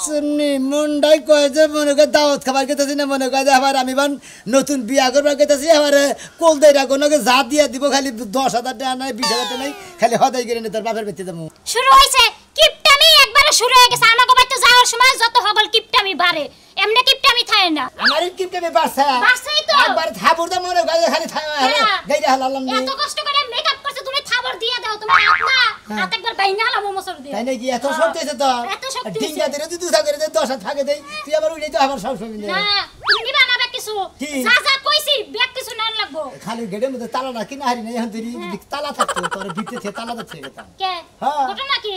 শুনি মুন্ডাই কয় যে মনে করে দাওয়াত খাবার খেতেছি না মনে করে আবার আমি বান নতুন বিয়া করবার খেতেছি আবার কোল দেয়রা কোনোকে যা দিয়া দিব খালি 10,000 টাকা নাই 20,000 টাকা নাই খালি হদাই করে নি তোর বাপের বেতে যাবো শুরু হইছে কিপটামি একবারে শুরু হয়ে গেছে আমাগো বাইতে যাওয়ার সময় যত হগল কিপটামি বাড়ে এমনি কিপটামি থাকে না আমার কিপটামি বাড়ছে বাড়ছেই তো একবার থাবুর দা মনে করে খালি গাইরা হালালাম নি এত কষ্ট করে মেকআপ করছে তুমি থাবর দিয়া দাও তুমি হাত একবার বাইনা হালাম মোমসর দিয়ে তাই নাকি এত শক্তি আছে তো ডিঙ্গা দিলে তুই দুসা করে দে 10 থাকে দেই তুই আবার উড়ে তো আবার সব সময় না তুমি নিবা না ব্যাগ কিছু যা যা কইছি ব্যাগ কিছু না লাগবো খালি গেটের মধ্যে তালা না কিনা হারি না এখন তুই তালা থাকতো তোর ভিতরে তালা দিতে গেতা কে হ্যাঁ ঘটনা কি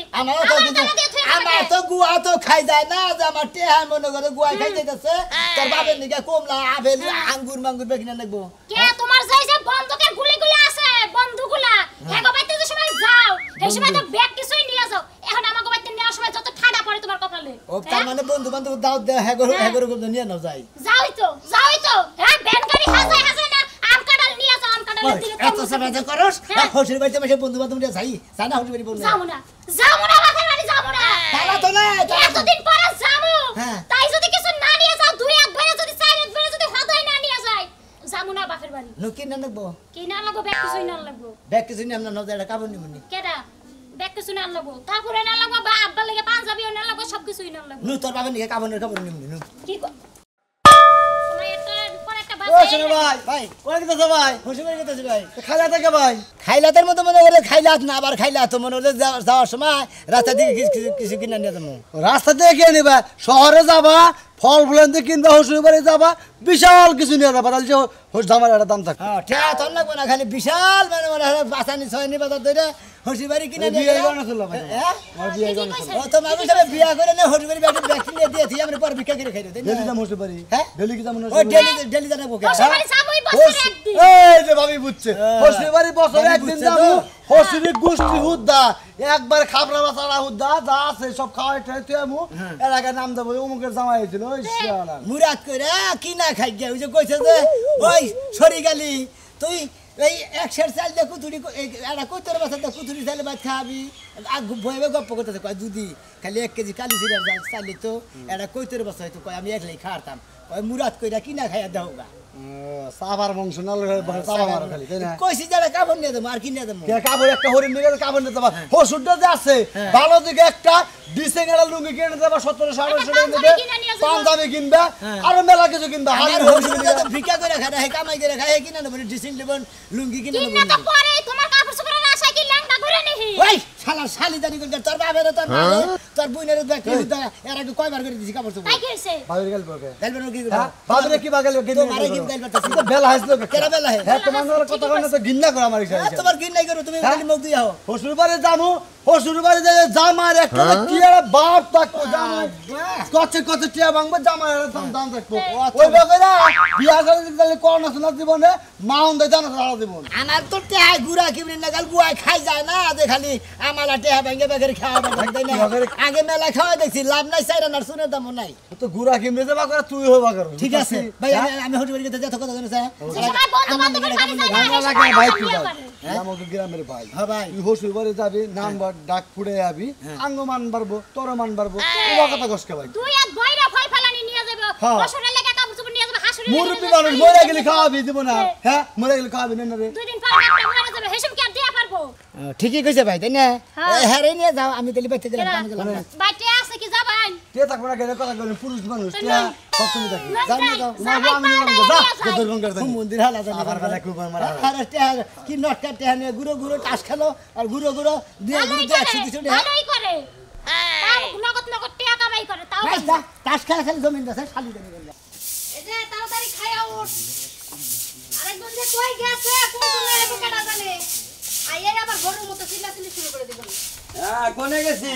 আমার তো গুয়া তো খাই যায় না যে আমার টেহা মনে করে গুয়া খাই যাইতেছে তোর বাপের নিকে কমলা আপেল আঙ্গুর মাঙ্গুর বেকিনা লাগবো কে তোমার যাই যে বন্দুকের গুলিগুলো আছে বন্ধুগুলা হেগো বাইতে যে সময় যাও এই সময় তো ব্যাগ কিছুই নিয়ে যাও এখন আমাগো বাইতে নেওয়ার সময় যত ঠাডা পড়ে তোমার কপালে ও তার মানে বন্ধু বান্ধব দাওয়াত দে হেগো গুলো নিয়ে নাও যাই যাওই তো হ্যাঁ ব্যান গাড়ি হাজাই হাজাই না আম কাঁঠাল নিয়ে যাও আম কাঁঠাল দিলে এত সময় যে করস হোসের বাড়িতে বসে বন্ধু বান্ধব নিয়ে যাই জানা হোসের বাড়ি বললে যাবো না বাপের বাড়ি যাবো না তালা তো না এতদিন পরে যাবো তাই যদি কিছু না নিয়ে যাও দুই এক ধরে যদি চার এক ধরে যদি হদাই না নিয়ে যায় যাবো না বাপের বাড়ি নকি না লাগবো কি না লাগবো ব্যাগ কিছুই না লাগবো ব্যাগ কিছু নিয়ে আমরা নজর কাপড় নিবনি কেডা ব্যাগ কিছু না লাগবো তারপরে না লাগবো বা আব্বা লাগে পাঞ্জাবিও না লাগবো সব কিছুই না লাগবো নু তোর বাবার নিকে কাপড় নিবনি নু কি গো তোমার একটা পরে একটা ও শোনো ভাই কোন দিকে যাও ভাই হোসের বাড়ি গেতেছি ভাই খাইলা থেকে ভাই খাইলাতের মতো মনে করে খাইলাত না আবার খাইলাত মনে করে যাওয়ার সময় রাস্তা দিকে কিছু কিনা নিয়ে যাবো রাস্তা থেকে কে নিবা শহরে যাবা ফল ফুলেন দিয়ে কিনবা শ্বশুর বাড়ি যাবা বিশাল কিছু নিয়ে যাবা তাহলে হোস ধামার একটা দাম থাকে হ্যাঁ ঠিক আছে লাগবো না খালি বিশাল মানে মনে হয় বাসানি ছয়নি বাজার ধরে হোসের বাড়ি কিনে বিয়ে করনা চললো ভাই আমার বিয়ে করনা চললো ও তো মানুষ সবাই বিয়া করে না হোসের বাড়ি ব্যাগ ব্যাগ নিয়ে দিয়েছি আমরা পরে ভিক্ষা করে খাই দেই ডেলি যাম হোসের বাড়ি হ্যাঁ ডেলি কি যাম ও ডেলি জানাবো কে হোসের বাড়ি যাবোই বছরে একদিন এই যে ভাবি বুঝছে হোসের বাড়ি বছরে একদিন যাবো হোসের গোষ্ঠী হুদ্দা একবার খাবরা বাসারা হুদ্দা যা আছে সব খাওয়াই ঠাইতে আমু এলাকার নাম দেবো অমুকের জামাই হয়েছিল ওই শালা মুরাদ কইরা কি না খাই গিয়া ওই যে কইছে যে ওই সরি গালি তুই এই একশের চাল দিয়ে কুতুরি এটা কইতর বাসা দিয়ে কুতুরি চালে ভাত খাবি আগ ভয়ে গপ্প করতেছে কয় দুদি খালি 1 কেজি কালি জিরার চাইলে তো এটা কইতর বাসা হয়তো কয় আমি একলাই খাওয়াতাম কয় মুরাদ কইরা কি না খাইয়া দাওগা সাবার বংশ না সাবা মারো খালি তাই না কইছি যারা কাপড় নিয়ে দেবো আর কি নিয়ে দেবো কে কাপড় একটা হরিণ নিয়ে কাপড় নিতে পারবা হসুরটা যে আছে ভালো দিকে একটা ডিসেঙ্গারা লুঙ্গি কিনে দেবা 1700-1800 টাকা নেবে পাঞ্জাবি কিনবে আর মেলা কিছু কিনবে আর হোসুরটা তো ভিক্ষা করে খায় হে কামাই করে খায় কিনা নেব ড্রেসিং নেব লুঙ্গি কিনে নেব কিনা তো পরে তোমার কাপড় চোপড়ের আশায় কি ল্যাংটা ঘুরে নিহি ওই শালা শালি দানি করে তোর বাবার তোর মারে তোর বুইনের ব্যাগ কি দা এর আগে কয়বার করে দিছি কাপড় চোপড় তাই কইছে ভাবির গেল বকে গালবেন কি করে ভাবিরে কি বাগাল কে তো মারে কি গালবেন তো বেলা হাসলো কেরা বেলা হে হ্যাঁ তোমার কথা কইনা তো ঘিন্না করে আমার ইচ্ছা তোমার কি নাই করো তুমি খালি মুখ দিয়াও হসুর বাড়ি যামু হসুর বাড়ি যাই জামার একটা টিয়ার বাপ থাকবো জামাই কত টিয়া ভাঙবো জামার দাম থাকবো ওই বাগেরা বিয়া করে করোনা শোনা জীবনে মাউন দেয় জানা সারা জীবন আমার তো টেহা গুড়া কিবরি না গাল গুয়াই খাই যায় না যে খালি আমালা টেহা ভেঙে বেগের খাওয়া দেয় না আগে মেলা খাওয়া দেখছি লাভ নাই চাইরা না শুনে দাম নাই তো গুড়া কিমরে যাবা করে তুই হবা কর ঠিক আছে ভাই আমি হোটেল বাড়ি যেতে কথা জানো স্যার সবাই বন্ধু বান্ধবের বাড়ি যায় রান্না লাগে ভাই তুই যাও আমাকে গ্রামের ভাই হ্যাঁ ভাই তুই হসুর বাড়ি যাবি নাম্বার ডাক পুড়ে যাবি আঙ্গ মান বাড়বো তোর মান বাড়বো ওবা কথা কষ্ট ভাই তুই এক বইরা ফল ফলানি নিয়ে যাবে বছরের লাগা কাপড় চোপড় নিয়ে যাবে হাসুরে মুরব্বি মানুষ মরে গেলে খাওয়াবি দিব না হ্যাঁ মরে গেলে খাওয়াবি না রে 2 দিন পর একটা মরে যাবে হেসম কি আর দিয়া পারবো ঠিকই কইছে ভাই তাই না হ্যাঁ রে নিয়ে যাও আমি তাহলে বাইতে দিলাম আমি গেলাম বাইতে আছে কি যাবেন কে থাকবে না গেলে কথা বলেন পুরুষ মানুষ কে সবসময় থাকি জানো যাও না আমি নিলাম যা তোর গঙ্গার দানি মন্দির হালা জানি আবার বেলা কুবার মারা আরে টেহা কি নটকা টেহা নিয়ে গুঁড়ো গুঁড়ো টাস খেলো আর গুঁড়ো গুঁড়ো দিয়ে গুঁড়ো দিয়ে 100 টাকা ভালোই করে তাও নগদ টাকা কামাই করে তাও টাস খেলা খালি জমিন আছে শালি জানি বললা এই যে তাড়াতাড়ি খায়া ওঠ আরেকজন যে কই গেছে কোন সময় এত কাটা জানে আইয়া আবার গরুর মতো চিল্লাচিল্লি শুরু করে দিবেন হ্যাঁ কোনে গেছি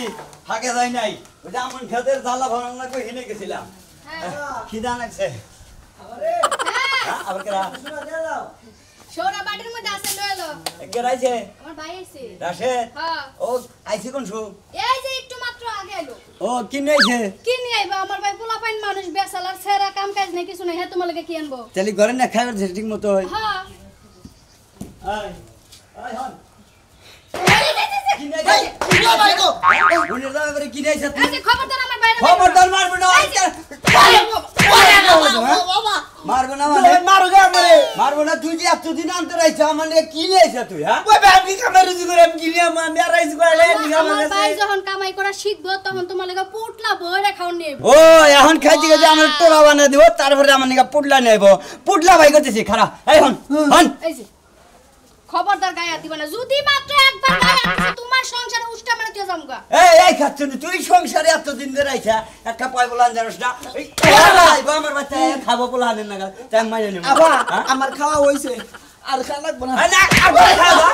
ফাঁকে যাই নাই ওই যে আমন খেতের জ্বালা ভরানা কই হিনে গেছিলাম খিদা লাগছে আবার কেরা সোনা বাটির মধ্যে আছে লইলো কে রাইছে আমার ভাই আইছে রাশেদ হ্যাঁ ও আইছি কোন সু এই যে একটু মাত্র আগে এলো ও কি নেইছে কি নিয়ে আইবা আমার ভাই পোলা পাইন মানুষ বেসালার ছেড়া কাম কাজ নাই কিছু নাই হে তোমার লাগে কি আনবো তাহলে ঘরে না খাইবার ঠিক মতো হয় হ্যাঁ আই আই হন কি ভাই গো বোনের দাম এবারে কিনে আইছা তুই এই যে খবরদার আমার বাইরে খবরদার মারবে না মারবে না মানে মারো গে আমারে মারবে না তুই যে এতদিন আনতে রাইছা মানে কিনে আইছা তুই হ্যাঁ ওই ভাবি কামে রুজি করে আমি কিনে আমি আর রাইজ করে আমার ভাই যখন কামাই করা শিখবো তখন তোমার লাগা পোটলা বইরা খাওন নেব ও এখন খাইতে গেছে আমার টোড়া বানা দিব তারপরে আমার নিকা পুডলা নেব পুডলা ভাই করতেছি খারাপ এই হন হন এই যে খবরদার গায়ে হাত দিবা না যদি মাত্র একবার গায়ে হাত দিছো তোমার সংসারে উষ্টা মেরে দিয়ে যামগা এই খাচ্ছুন তুই সংসারে এতদিন ধরে আইছা একটা পয় বলান জানোস না এই আইবো আমার বাচ্চা খাবো পোলানের নাগাল তাই মাইনে নেব আবা আমার খাওয়া হইছে আর খাওয়া লাগবে না না আর খাবা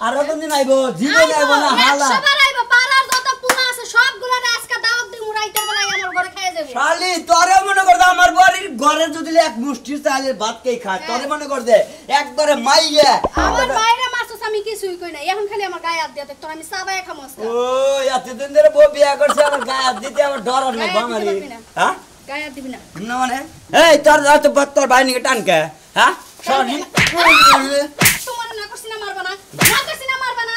আর কোনদিন আইবো জীবন আইবো না হালা সবার আইবো পাড়ার যত পুনা আছে সবগুলা আজকে দাওয়াত দিমু রাইতের বেলায় আমার ঘরে খাইয়ে যাবে শালি তোরে মনে কর আমার বাড়ির ঘরে যদি এক মুষ্টি চালের ভাত কে খা তোরে মনে কর দে একবারে মাইয়া আমার বাইরে মাছস আমি কিছুই কই না এখন খালি আমার গায়ে হাত দিয়া তো আমি সাবায় খামো আজকে ও এতদিন ধরে বউ বিয়া করছে আমার গায়ে হাত দিতে আমার ডর আর না বাঙালি হ্যাঁ গায়ে হাত দিবি না না মানে এই তোর ভাই নিকে টানকে হ্যাঁ শালি তোমার না করছিনা মারবা না করছিনা মারবা না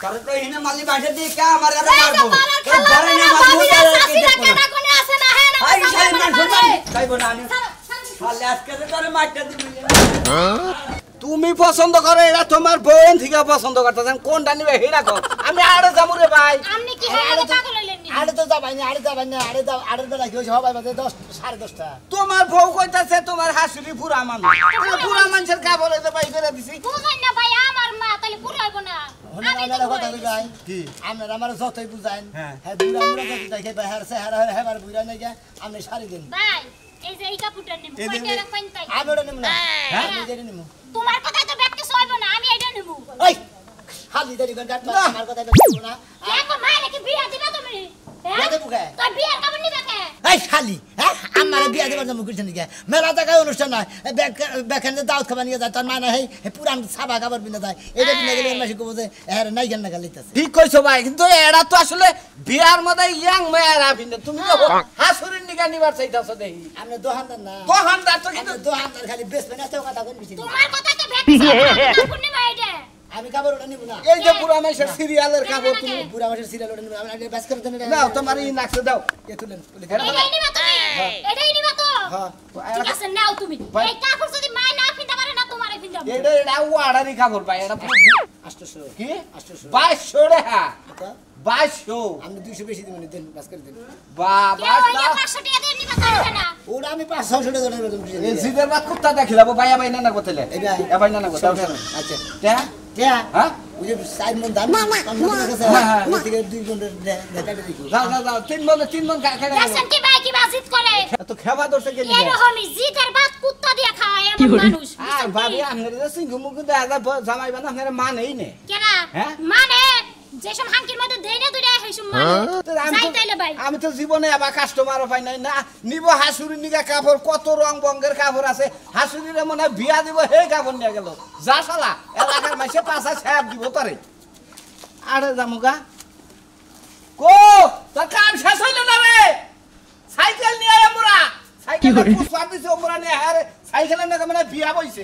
তোরে তো হিনা মালি বাসা দিয়ে কা আমার আর এই যে মারবো পাড়ার তোর খালা ঘরে না না মারবো বাড়ি তারে কি আছে দেখবো না কেনা কোনে আছে না হে না আই শালি মান শুনবান সাবাই খাইবো না আমি শালি আজকে তো তোরে মারতে দিবি তুমি পছন্দ করে এটা তোমার বোন থেকে পছন্দ করতেছেন কোনটা নিবে হেডা কর আমি আরো যাবো রে ভাই আপনি কি হয়ে গেলে পাগল হইলেন নি আরে তো যাবাই না আরে বেলা কি হয়েছে হবাই বাজে 10 10:30 তোমার বউ কইতাছে তোমার হাসুরি পুরা মানুষ পুরা মানুষের কাপড় এতে পাই করে দিছি বুঝাই না ভাই আমার মা তাহলে পুরাইব না আমি তো কথা গাই কি আপনারা আমার যতই বুঝাইন হ্যাঁ। হ্যাঁ বুড়া মুড়া যত দেখে বাহার সেহারা হেবার বুড়া নাই গা আপনি সারি দিন ভাই এই যে এই কাপড়টা নিব কয়টা রাখবেন তাই আমি ওটা নিব না হ্যাঁ। আমি যেটা নিব তোমার কথাই তো ব্যাগ কিছু হইব না আমি এটা নিব ওই খালি দেরি করে ডাট আমার কথা নিব না দেখো মা নাকি বিয়া দিবা তুমি বিয়া দেবো কে? তুই বিয়ার কাপড় নিবা কে এই খালি হ্যাঁ আমার বিয়া দেবার জন্য করছেন নাকি মেলা জায়গায় অনুষ্ঠান নয় বেখানে দাওয়াত খাবার নিয়ে যায় তার মানে এই পুরান সাবা খাবার বিনা যায় এটা বিনা গেলে মাসি কব যে হ্যাঁ নাই জ্ঞান না গালিতেছে ঠিক কইছো ভাই কিন্তু এরা তো আসলে বিয়ার মধ্যে ইয়াং মেয়েরা ভিন্ন তুমি তো হাসুরির নিগা নিবার চাইতাছো দেখি আপনি দোকানদার না দোকানদার তো কিন্তু আপনি দোকানদার খালি বেচবেন এত কথা কোন বেশি তোমার কথাই তো ব্যাগ কিছু কাপড় নিবা এটা আমি কাপড় ওটা নিব না এই যে পুরা মাইশের সিরিয়ালের কাপড় তুমি পুরা মাসের সিরিয়াল ওটা নিব আমি আগে ব্যাস করে দেন নাও তোমার ই নাকছে দাও কে তুলেন বলে এটাই নিবা তুমি এটাই নিবা তো হ্যাঁ ঠিক আছে নাও তুমি এই কাপড় যদি মা না পিনতে পারে না তোমারে পিনতে এটা এটা ওয়াড়ারি কাপড় ভাই এটা পুরো 800 কি 800 2200 টাকা আচ্ছা 2200 আপনি 200 বেশি দিবেন দেন ব্যাস করে দেন বাবা কেউ এই 500 টাকা দিয়ে নিবা পারবে না ওটা আমি 500 টাকা ধরে দেব এই জিদের বাদ কুত্তা দেখিলাবো ভাই ভাই না না বতলে এই ভাই। এ ভাই না না দাও আচ্ছা টা টিয়া হ্যাঁ ওই যে সাইড মন দাম আপনার কাছে হ্যাঁ। ওই থেকে 2 ঘন্টা দেখা দেখি যাও যাও যাও তিন মন খাই দেখছেন কি ভাই কি বাজিত করে এত খেবা দোষে গেলি এরকমই জিতের ভাত কুত্তা দিয়ে খায় এমন মানুষ আর ভাবি আপনার যে সিংহ মুখ দেখা জামাই বানা আপনার মানেই নে কেনা হ্যাঁ? মানে যেসব হাঙ্কির মধ্যে দেই না দুইটা হেসম মানে তো আমি যাই তো- তাইলে ভাই আমি তো জীবনে আবার কাস্টমারও পাই নাই না নিব হাসুরি নিগা কাপড় কত রং বঙ্গের কাপড় আছে হাসুরিরে মনে হয় বিয়া দিব সেই কাপড় নিয়ে গেল যা শালা এলাকার মাসে পাঁচা ছাপ দিব তারে আরে জামুগা কো তোর কাম শেষ হইল না রে সাইকেল নিয়ে আয় মোরা সাইকেল সার্ভিস মোরা নিয়ে আরে সাইকেলের নাকি মানে বিয়া বইছে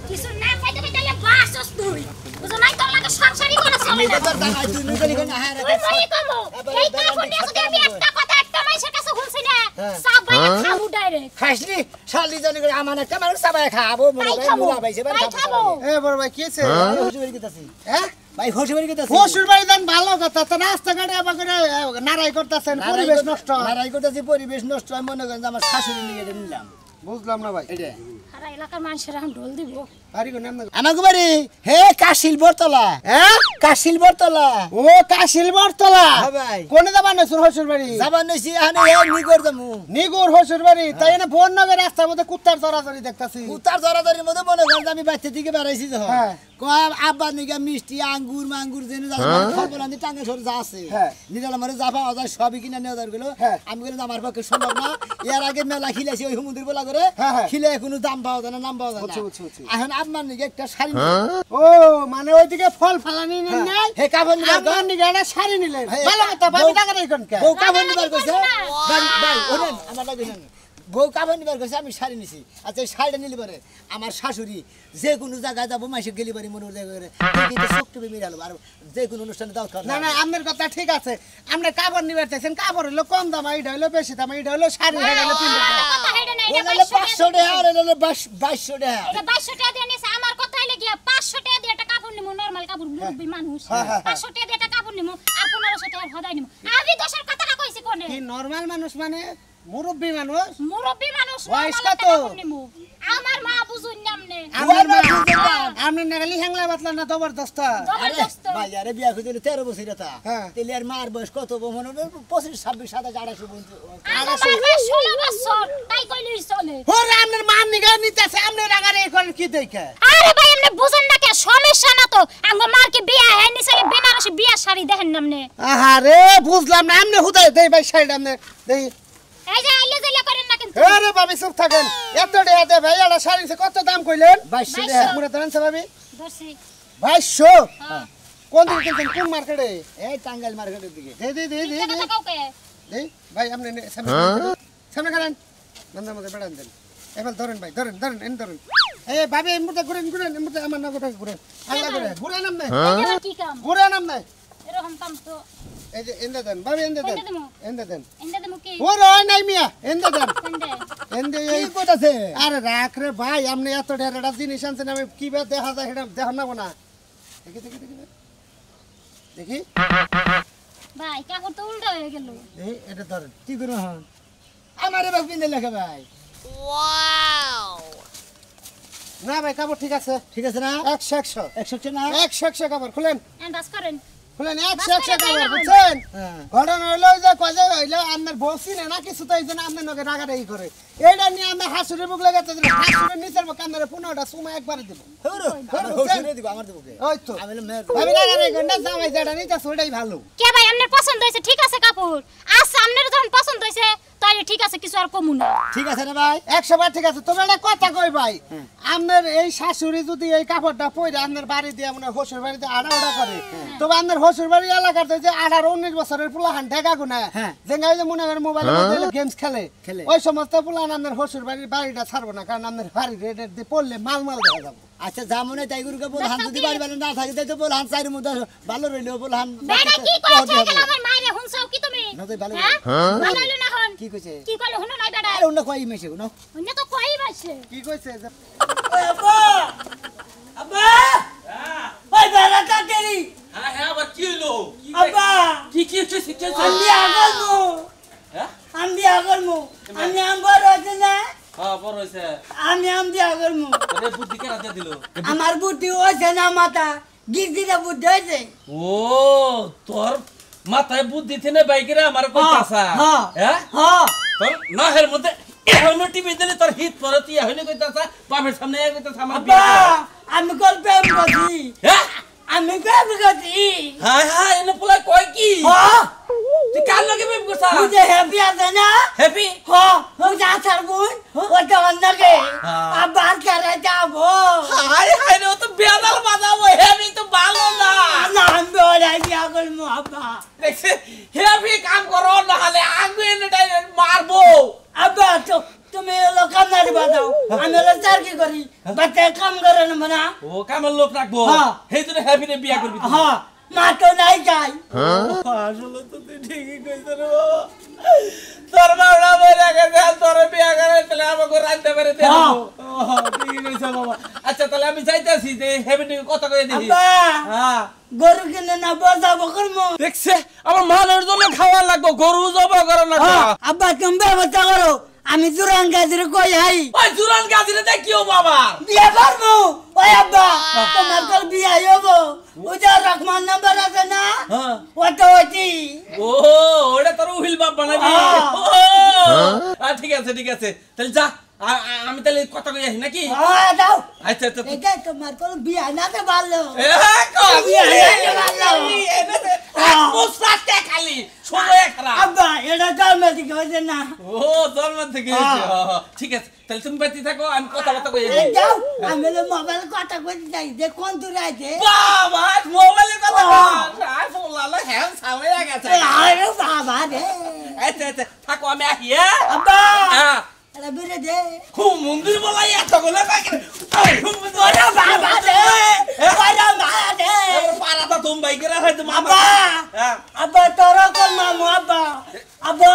কিছু না পাইতে তাইলে বাসস তুই বুঝো নাই তোর লাগে সংসারই করে চলে না এটা দাঁড়াই তুই নিকলি কোন হ্যাঁ তুই মই কমো এই কাপড় নিয়ে যদি আমি একটা কথা একটা মাইসের কাছে বলছি না সব ভাই খাবো ডাইরেক্ট খাসনি শালি জানি করে আমার একটা মানুষ সাবাই খাবো মনে তাই করে খাবো মুলা বাইছে তাই খাবো এ বড় ভাই কি আছে হোসি বাড়ি গেতাছি হ্যাঁ ভাই হোসি বাড়ি গেতাছি শ্বশুর বাড়ি দেন ভালো কথা তো রাস্তাঘাটে আবার করে নারাই করতেছেন পরিবেশ নষ্ট নারাই করতেছি পরিবেশ নষ্ট আমি মনে করেন যে আমার শাশুড়ি নিয়ে এটা নিলাম বুঝলাম না ভাই এটা সারা এলাকার মানুষেরা এখন ঢোল দিব বাড়ি কোন নাম আমার বাড়ি হে কাশিল বরতলা হ্যাঁ কাশিল বরতলা ও কাশিল বরতলা হ্যাঁ ভাই কোনে যাবেন না শ্বশুর বাড়ি যাবার নইছি আনে হে নিগর দমু নিগুর শ্বশুর বাড়ি তাই না ফোন নগর রাস্তার মধ্যে কুত্তার চড়াচড়ি দেখতাছি উত্তর দরাদরির মধ্যে মনে করেন যে আমি বাচ্চা থেকে বেড়াইছি যখন হ্যাঁ। কয় আব্বা নিগা মিষ্টি আঙ্গুর মাঙ্গুর জেনে যাচ্ছে খবর আনি টাঙ্গে সরে যা আছে হ্যাঁ। নিরালা মানে যা পাওয়া যায় সবই কিনে নেওয়া দরকার হ্যাঁ। আমি বললাম আমার পক্ষে সম্ভব না এর আগে মেলা খিলাইছি ওই সমুদ্র বলা করে হ্যাঁ, হ্যাঁ। খিলে কোনো দাম পাওয়া যায় না নাম পাওয়া যায় না বুঝছি, বুঝছি, বুঝছি। এখন আপনার নিগে একটা শাড়ি ও মানে ওইদিকে ফল ফালানি নেন নাই হে কাপড় নিবার কয়? আপনার নিগে একটা শাড়ি নিলেন হ্যাঁ, ভালো কথা ভাবি বউ- টাকা রাখুন কে বউ কাপড় নিবার রাগারাগি কইছে করবো না। ভাই ভাই ওরেন আমার লাগে নেন বউ কাপড় নিবার গেছে আমি শাড়ি নিছি আচ্ছা এই শাড়িটা নিলি পারে আমার শাশুড়ি যে কোনো জায়গায় যাবো মাসে গেলি পারি মনে করে চোখ টুপি মিলালো আর যে কোনো অনুষ্ঠানে দাও খাওয়া না না আপনার কথা ঠিক আছে আপনি কাপড় নিবার চাইছেন কাপড় হলো কম দাম এইটা হলো বেশি দাম এইটা হলো শাড়ি এটা হলো 300 টাকা কথা হেডে না, ও এটা নাহলে 500 500 টাকা আর নাহলে 2200 টাকা এটা 2200 টাকা দিয়ে নিছে আমার কথা হইলে গিয়া 500 টাকা দিয়ে একটা কাপড় নিমু নরমাল কাপড় মুরব্বি মানুষ 500 টাকা দিয়ে একটা কাপড় নিমু আর 1500 টাকা হদাই নিমু আমি দশের কথাটা কইছি কোনে কি নরমাল মানুষ মানে মুরব্বি মানুষ মুরব্বি মানুষ বয়স normal একটা কত? কাপড় নিমু আমার মা বুঝুন নামনে আপনার মা আপনি নাগালি হ্যাংলা বাতলা না জবরদস্ত জবরদস্ত ভাই আরে বিয়া করে 13 বছর এটা হ্যাঁ। তাহলে আর মার বয়স কত মনে হবে 25 26 27 28 বন্ধু আমার মা 16 বছর তাই কইলি চলে ওরে আপনার মা নিগা নিতেছে আপনি রাগারে এখন কি দেখে আরে ভাই এমনি বুঝেন না কে সমস্যা না তো আঙ্গ মার কি বিয়া হয় নিছে বেনারসি বিয়া শাড়ি দেখেন নামনে আহারে বুঝলাম না আপনি হুদাই দেই ভাই শাড়িটা আপনি দেই এই যে আইলে যাইলে করেন না কিন্তু আরে ভাবি চুপ থাকেন এত টাকা দে ভাই এটা শাড়ি কত দাম কইলেন 2200 টাকা পুরো ধরেন ভাবি ধরছি 2200 হ্যাঁ কোন দিকে কিনছেন কোন মার্কেটে এই টাঙ্গাইল মার্কেটের দিকে দে দে দে দে কথা কাউকে দেই ভাই আপনি সামনে করেন নন্দা মধ্যে বেড়ান দেন এবার ধরেন ভাই ধরেন ধরেন এন ধরেন এই ভাবি এই মুহূর্তে ঘুরেন ঘুরেন এই মুহূর্তে আমার নগদ ঘুরেন আল্লাহ করে ঘুরেন আপনি এটা কি কাম ঘুরেন আপনি এরকম কাম তো এই যে এন্দে দেন ভাবি এন্দে দেন এন্দে দেবো? এন্দে দেন এন্ডা দেমু কি ও রয় নাই মিয়া এন্দে দেন এন্ডে এন্দে কি এই কইতাছে আরে রাখ রে ভাই আপনি এত ঢের জিনিস আনছেন আমি কি বে দেখা যায় সেটা দেখা না না দেখি দেখি দেখি দেখি ভাই কাপড় তো উল্টা হয়ে গেল এই এটা ধরেন কি করব হন আমারে বাপ কিনে লেখা ভাই না ভাই কাপড় ঠিক আছে ঠিক আছে না 100 100 না 100 কাপড় খুলেন এন্ড বাস করেন খুলেন বাস 100 করে কাপড় দেন। বুঝছেন হ্যাঁ ঘটনা হইলো যে কজে হইলো আপনার বসি না কিছু তো এইজন্য আপনার নগে রাগারাগি করে এইটা নিয়ে আমরা হাসুরে বুক লাগাতে দিলাম হাসুরে নিচের কান্দারে 15টা সময় একবারে দিব হরো আমার হোসেনে দিব আমার দিব কে ওই তো আমি বললাম, মেয়ে ভাবি রাগারাগি করে না জামাই যেটা নিতে ওটাই ভালো কে ভাই আপনার পছন্দ হয়েছে ঠিক আছে কাপড় আচ্ছা আপনার যখন পছন্দ হয়েছে তাহলে ঠিক আছে কিছু আর কমু না ঠিক আছে না ভাই 100 বার ঠিক আছে তবে একটা কথা কই ভাই আপনার এই শাশুড়ি যদি এই কাপড়টা পরে আপনার বাড়ি দিয়ে মনে হসুর বাড়িতে আড়া করে তবে আপনার হসুর বাড়ি এলাকাতে যে 18-19 বছরের পোলাহান ঢেকা গুনা হ্যাঁ। যেঙ্গাই যে মনে করেন মোবাইলের মধ্যে গেমস খেলে খেলে। ওই সমস্ত পোলাহান আপনার হসুর বাড়ির বাড়িটা ছাড়বো না কারণ আপনার বাড়ি রেডের দিয়ে পড়লে মাল মাল দেখা যাবো আচ্ছা যা মনে তাই গুরুকে বল হান যদি বাড়ি বাড়ি না থাকে তাই তো বল হান চাইর মধ্যে ভালো রইলো বল হান বেটা কি কইছে গেল আমার মাইরে হুনছাও কি তুমি না তো ভালো হ্যাঁ ভালো হইলো না হন কি কইছে কি কইলো হুনো নাই বেটা আরে অন্য কই মেশে না অন্য তো কই বাসে কি কইছে যে আব্বা আব্বা ওই বেড়া কাকেরি হ্যাঁ হ্যাঁ আবার কি হইলো আব্বা কি হচ্ছে শিখেছে আমি আগলমু হ্যাঁ আমি আগলমু আমি আম্বার আছে না হ্যাঁ বড় হইছে আমি আমদি আগলমু মানে বুদ্ধি কেন দিয়ে দিল আমার বুদ্ধি হয়েছে না মাথা গিরগিরা বুদ্ধি হয়েছে ও তোর মাথায় বুদ্ধি থেনে বাইকেরা আমার কইতাছা হ্যাঁ। হ্যাঁ হ্যাঁ তোর নাহের মধ্যে এখনো টিভি দিলে তোর হিত পরে তুই এখনো কইতাছা বাপের সামনে কইতাছা আমার আব্বা বিয়ে করো। আমি কল প্রেম করছি হ্যাঁ আমি প্রেম করছি হ্যাঁ হ্যাঁ এনে পোলা কয় কি হ্যাঁ তুই কার লগে প্রেম করছা মুঝে হ্যাপি আছে না হ্যাপি হ্যাঁ মুঝে আসার বোন ও তো অন্যকে হ্যাঁ। আবার করে যাবো হাই হাই রে ও তো বেদাল বাজাবো হ্যাপি তো ভালো না না আমি ওরাই বিয়া করবো আব্বা দেখছে হ্যাপি কাম করো না হলে আগে এনে মারবো আব্বা তো তুমি হলো কামনারি বাজাও আমি হলো চারকি করি বাচ্চা কাম করে না মানা ও কামের লোক রাখবো হ্যাঁ। সেই জন্য হ্যাপি রে বিয়া করবি তুই। হ্যাঁ মা তো নাই যাই আসলে তো তুই ঠিকই কইছ রে বাবা তোর মাওড়া বইরা গেছে আর তোর বিয়া করে তাহলে আমাকে রাখতে পারে দে হ্যাঁ। ঠিকই কইছ বাবা আচ্ছা তাহলে আমি চাইতেছি যে হ্যাপি নি কত করে দিবি আব্বা হ্যাঁ গরু কিনে না বসাবো করবো দেখছে আমার মানের জন্য খাওয়া লাগবো গরু জবা করে না আব্বা তুমি ব্যবস্থা করো আমি জুরান গাছের কই হাই ওই জুরান গাছিরে দেখিও বাবা বিয়ে করবো ওই আব্বা তোমার কল বিয়ে হবো ওটা রহমান নাম্বার আছে না হ্যাঁ ওটা ওটি ও ওটা তোর উহিল বাপ বানাবি হ্যাঁ। ও ঠিক আছে তাহলে যা আমি তাহলে কথা কই আসি নাকি হ্যাঁ দাও আচ্ছা আচ্ছা এটা তোমার কল বিয়ে না তো ভালো এ কবি হ্যাঁ। মুসরাতে খালি সময় খারাপ আব্বা এটা জন্ম থেকে হয়েছে না ও জন্ম থেকে হয়েছে। ঠিক আছে তাহলে তুমি বাড়ি থাকো আমি কথা কই এই যাও আমি মোবাইল কথা কইতে যাই যে কোন দূরে আছে বাবা মোবাইলে কথা আর ফোলালো হ্যাঁ সামনে গেছে আরে বাবা রে আচ্ছা থাকো আমি আসি হ্যাঁ আব্বা হ্যাঁ এটা বেরে দে খুব মন্দির বলাই এত গুলো কাকে ওরে বাবা দে ওরে মা দে পারাটা তুমি বাইকে রাখাই তুমি আব্বা আব্বা তোর কোন মামু আব্বা আব্বা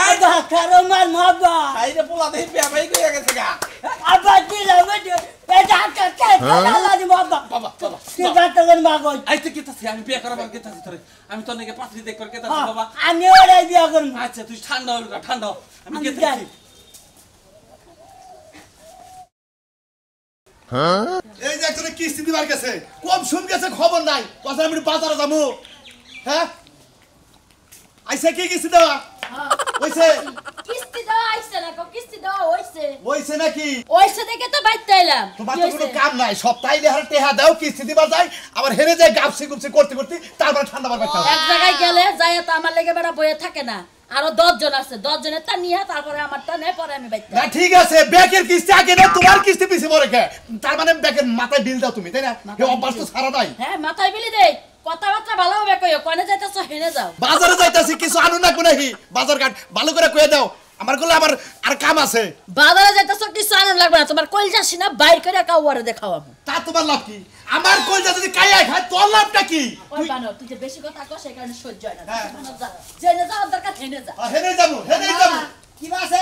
আব্বা কারো মার আব্বা আইরে পোলা দেই পেয়া বাই কইয়া গেছে গা আব্বা দিলা মধ্যে এটা কাকে আল্লাহ দি আব্বা বাবা বাবা কি বাত করে মাগো আইতে কিতাছি আমি বিয়া করাবার কিতাছি তোরে আমি তোর নাকি পাত্রী দেখ করে কিতাছি বাবা আমি ওরে বিয়া করব আচ্ছা তুই ঠান্ডা হল ঠান্ডা আমি কিতাছি এই যে একজনে কিস্তি দিবার গেছে কম শুন গেছে খবর নাই কথা আমি বাজারে যাবো হ্যাঁ আইসা কি কিস্তি দেওয়া ওইছে কিস্তি দেওয়া আইছে না কো কিস্তি দেওয়া হইছে ওইছে নাকি হইছে দেখে তো বাইতে আইলাম তোমার তো কোনো কাম নাই সপ্তাহে লেহার টেহা দাও কিস্তি দিবার যায় আবার হেরে যায় গাপসি গুপসি করতে করতে তারপর ঠান্ডা বার করতে এক জায়গায় গেলে যাই তো আমার লেগে বেড়া বইয়ে থাকে না আরো 10 জন আছে 10 জনের তা নিয়ে তারপরে আমারটা নেই পরে আমি বাইতে না ঠিক আছে ব্যাকের কিস্তি আগে না তোমার কিস্তি পিছে মরে কে তার মানে ব্যাকের মাথায় বিল দাও তুমি তাই না এই অভ্যাস তো সারা নাই হ্যাঁ মাথায় বিলি দেই কথাবার্তা ভালো হবে কইও কোনে যাইতাছ হেনে যাও বাজারে যাইতাছি কিছু আনু না কোনাহি বাজার ঘাট ভালো করে কয়ে দাও আমার গুলো আবার আর কাম আছে বাজারে যাইতাছ কিছু আনন্দ লাগবে না তোমার কইল যাসি না বাইর করে কাউয়ারে দেখাও আমি তা তোমার লাভ কি আমার কইজা যদি কাইয়া খায় তোর লাভটা কি ওই বানো তুই যে বেশি কথা কস সেই কারণে সহ্য হয় না হ্যাঁ। তুই বানো যা জেনে যাও দরকার হেনে যা হেনে যাবো হেনে যাবো কি বাসে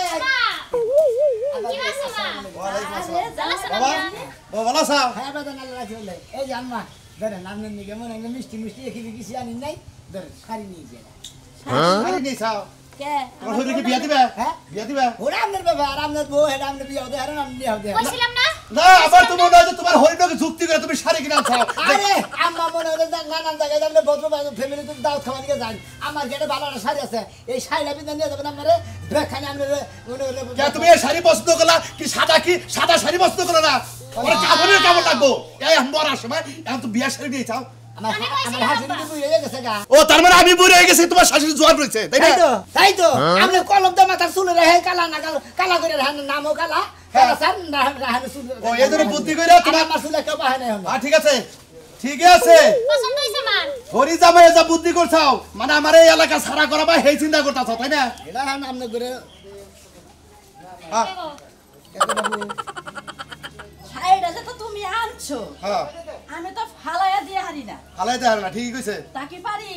কি আছে মা বাবা ও ভালো আছো হ্যাঁ বাবা নাল রাখি বলে এই যে আম্মা ধরেন আপনার নিকে মনে হয় মিষ্টি মিষ্টি একই কিছু আনি নাই ধরেন শাড়ি নিয়ে যায় আরে নেই চাও কে তোমার হইলে কি বিয়া দিবে হ্যাঁ বিয়া দিবে ওরা আপনার বাবা আর আপনার বউ হেড আপনার বিয়ে হতে হারান আপনি বিয়ে হতে কইছিলাম না না আবার তুমি মনে হয় যে তোমার হরিণকে যুক্তি করে তুমি শাড়ি কিনা চাও আরে আম্মা মনে হয় নানান জায়গায় আপনি ভদ্র ফ্যামিলি তুমি দাওয়াত খাওয়া দিকে যান আমার গেটে ভালো একটা শাড়ি আছে এই শাড়িটা পিন্ধে নিয়ে যাবেন আপনারে ব্যাগখানে আপনার মনে হলে কে তুমি এই শাড়ি পছন্দ করলা কি সাদা শাড়ি পছন্দ করলা না ওরা কাপড়ের কেমন লাগবো এই মরার সময় এখন তো বিয়া শাড়ি দিয়ে চাও আমার আমার হাসি কিন্তু বুঝে গেছে গা ও তার মানে আমি বুড়ে হয়ে গেছি তোমার শাশুড়ি জোয়ান রয়েছে তাই না তাই তো আপনি কলম তো মাথার চুলে রেখে কালা না কালা করে রাখেন নামও কালা কালা স্যার রাখেন চুল ও এই জন্য বুদ্ধি করে তোমার আমার চুলে কেউ বাহানে হলো ঠিক আছে ঠিক আছে পছন্দ হইছে মা হরি জামাই যা বুদ্ধি করছাও মানে আমার এই এলাকা সারা করা বা হেই চিন্তা করতাছ তাই না এটা হান আপনি করে হ্যাঁ শাড়িটা যে তো তুমি আনছো হ্যাঁ আমি তো ফালাইয়া দিয়ে হারি না হালাইতে হার না ঠিকই কইছে তাকি পারি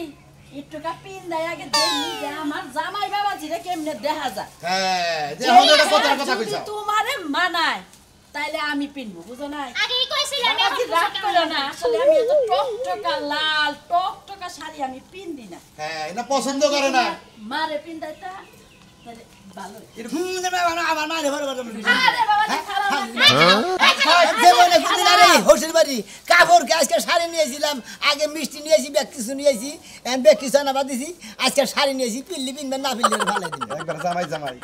একটুকা পিন দেয় আগে দেখি যে আমার জামাই বাবাজিরে কেমনে দেখা যায় হ্যাঁ যে হলো এটা কথার কথা যদি কইছা তোমারে মানায় তাইলে আমি পিনবো বুঝো নাই আগেই কইছিলাম বাবাজি রাগ করো না আসলে আমি এত টকটকা লাল টকটকা শাড়ি আমি পিনদি না হ্যাঁ এটা পছন্দ করে না মারে পিন্দাইতা তাহলে ভালো আমার মানে ভরে ভরে আরে বাবাজি খারাপ হোসের বাড়ি কাপড় আজকে শাড়ি নিয়েছিলাম আগে মিষ্টি নিয়েছি ব্যাগ কিছু নিয়েছি ব্যাগ কিছু আনা বাদ দিছি আজকে শাড়ি নিয়েছি পিল্লি পিনবেন না পিল্লি ভালো দিন একবার জামাই জামাই